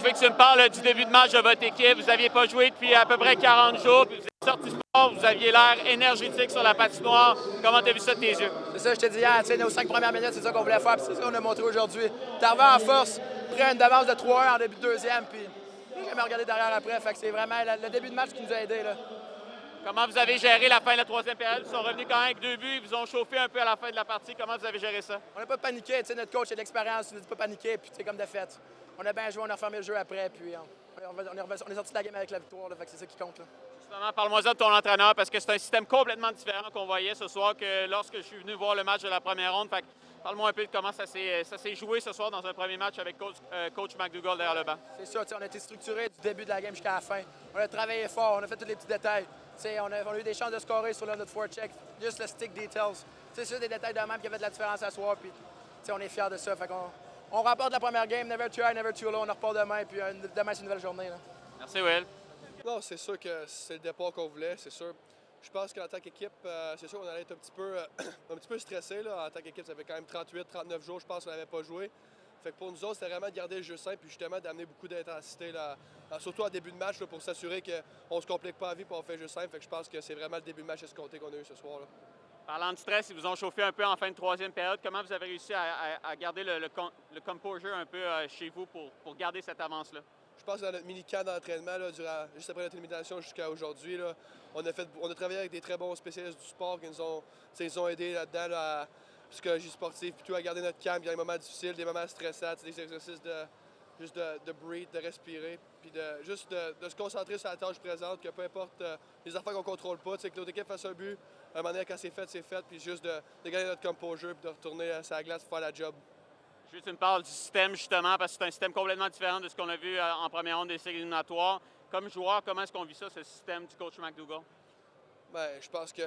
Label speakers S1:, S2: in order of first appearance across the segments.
S1: je veux que tu me parles du début de match de votre équipe. Vous n'aviez pas joué depuis à peu près 40 jours. Puis vous êtes sorti du sport, vous aviez l'air énergétique sur la patinoire. Comment tu as vu ça de tes yeux?
S2: C'est ça, je te dis hier, nos 5 premières minutes, c'est ça qu'on voulait faire, puis c'est ça qu'on a montré aujourd'hui. T'es arrivé en force, pris une devance de 3-1 en début de deuxième, puis j'ai jamais regardé derrière après. Fait que c'est vraiment le début de match qui nous a aidés, là.
S1: Comment vous avez géré la fin de la troisième période? Ils sont revenus quand même avec 2 buts, ils vous ont chauffé un peu à la fin de la partie. Comment vous avez géré ça?
S2: On n'a pas paniqué, notre coach a de l'expérience, il nous dit pas paniquer, puis c'est comme de fait. On a bien joué, on a refermé le jeu après, puis on est sorti de la game avec la victoire, là, fait que c'est ça qui compte, là.
S1: Justement, parle-moi de ton entraîneur, parce que c'est un système complètement différent qu'on voyait ce soir que lorsque je suis venu voir le match de la première ronde. Fait que parle-moi un peu de comment ça s'est joué ce soir dans un premier match avec coach McDougall derrière le banc.
S2: C'est ça, on a été structuré du début de la game jusqu'à la fin. On a travaillé fort, on a fait tous les petits détails. On a eu des chances de scorer sur notre forecheck, juste le stick details. C'est ça, des détails de même qui avaient de la différence à soir. Puis, on est fiers de ça. Fait on remporte la première game, never too high, never too low. On repart demain, puis demain, c'est une nouvelle journée, là.
S1: Merci, Will.
S3: Non, c'est sûr que c'est le départ qu'on voulait, c'est sûr. Je pense qu'en tant qu'équipe, c'est sûr qu'on allait être un petit peu stressé. Là. En tant qu'équipe, ça fait quand même 38-39 jours, je pense, qu'on n'avait pas joué. Fait que pour nous autres, c'était vraiment de garder le jeu simple et justement d'amener beaucoup d'intensité, surtout en début de match, là, pour s'assurer qu'on ne se complique pas la vie et on fait le jeu simple. Fait que je pense que c'est vraiment le début de match escompté qu'on a eu ce soir. Là.
S1: Parlant de stress, ils vous ont chauffé un peu en fin de troisième période. Comment vous avez réussi à garder le composure un peu chez vous pour garder cette avance-là?
S3: Je pense que dans notre mini-camp d'entraînement, juste après notre élimination jusqu'à aujourd'hui, on a travaillé avec des très bons spécialistes du sport qui nous ont aidés là-dedans, à psychologie sportive, plutôt à garder notre calme. Il y a des moments difficiles, des moments stressants, des exercices de breathe, de respirer, puis de se concentrer sur la tâche présente, que peu importe les affaires qu'on ne contrôle pas, que l'autre équipe fasse un but, à un moment donné, quand c'est fait, puis juste de garder notre composure puis de retourner sur la glace pour faire la job.
S1: Je veux que tu me parles du système, justement, parce que c'est un système complètement différent de ce qu'on a vu en première ronde des séries éliminatoires. Comme joueur, comment est-ce qu'on vit ça, ce système du coach McDougall?
S3: Bien, je pense que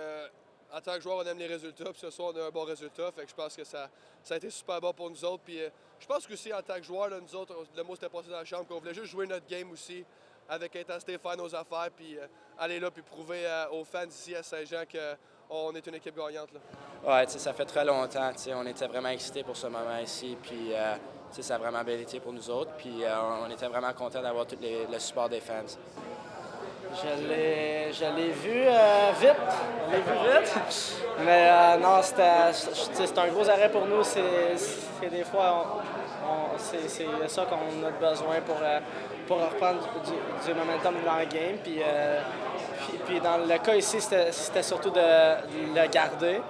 S3: en tant que joueur, on aime les résultats, puis ce soir, on a un bon résultat. Fait que je pense que ça a été super bon pour nous autres. Puis je pense qu'aussi, en tant que joueur, là, nous autres, le mot c'était passé dans la chambre, qu'on voulait juste jouer notre game aussi, avec intensité, faire nos affaires, puis aller là, puis prouver aux fans ici à Saint-Jean qu'on est une équipe gagnante. Là.
S4: Ouais, ça fait très longtemps. On était vraiment excités pour ce moment ici. Puis ça a vraiment bien été pour nous autres. Puis on était vraiment contents d'avoir tout le support des fans.
S5: Je l'ai vu vite. Mais non, c'est un gros arrêt pour nous. C'est des fois, c'est ça qu'on a besoin pour reprendre du momentum dans le game. Puis dans le cas ici, c'était surtout de le garder.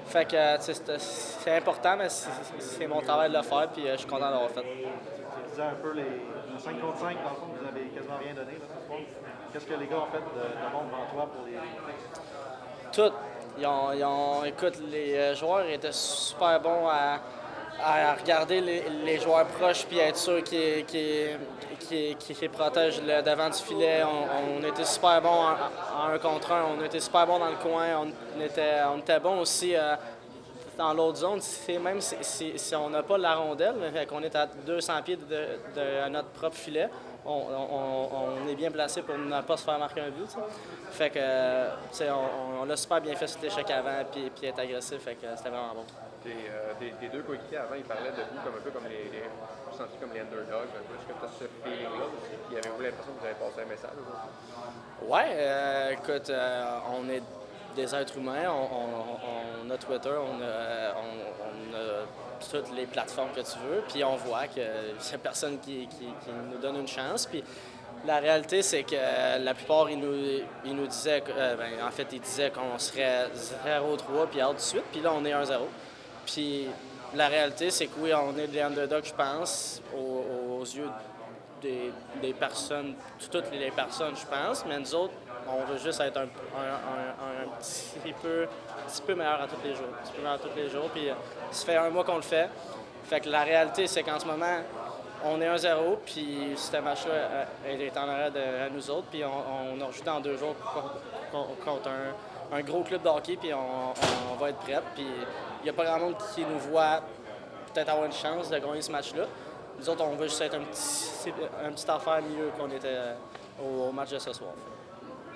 S5: Fait que c'est important, mais c'est mon travail de le faire, puis je suis content d'avoir fait.
S6: Tu disais un peu les 5 contre 5, dans le fond, vous avez quasiment rien donné là, ce soir. Qu'est-ce que les gars ont fait de bon devant toi pour les...
S5: Tout. Écoute, les joueurs étaient super bons à regarder les joueurs proches puis être sûr qu'ils protègent le devant du filet. On était super bons en 1 contre 1. On était super bons dans le coin. On était bons aussi dans l'autre zone. Même si on n'a pas la rondelle, qu'on est à 200 pieds de notre propre filet, on est bien placé pour ne pas se faire marquer un but. T'sais. Fait que on l'a super bien fait sur l'échec avant puis être agressif. Fait que c'était vraiment bon.
S7: Tes deux coéquipiers avant, ils parlaient de vous un peu comme vous sentiez comme les underdogs. Est-ce que tu as ce feeling-là aussi? Puis avez-vous l'impression que vous avez passé un message?
S5: Ouais, écoute, on est des êtres humains, on a Twitter, on a toutes les plateformes que tu veux, puis on voit qu'il y a personne qui nous donne une chance. Puis la réalité, c'est que la plupart, ils nous disaient, en fait, ils disaient qu'on serait 0-3 puis out de suite, puis là, on est 1-0. Puis la réalité, c'est que oui, on est des underdogs, je pense, aux yeux des personnes, toutes les personnes, je pense, mais nous autres, on veut juste être un petit peu meilleur à tous les jours. Puis ça fait 1 mois qu'on le fait. Fait que la réalité, c'est qu'en ce moment, on est 1-0, puis ce match-là est en arrêt de nous autres. Puis on a rajouté en 2 jours contre un gros club de hockey, puis on va être prêts. Puis il n'y a pas grand monde qui nous voit peut-être avoir une chance de gagner ce match-là. Nous autres, on veut juste être un petit affaire mieux qu'on était au match de ce soir.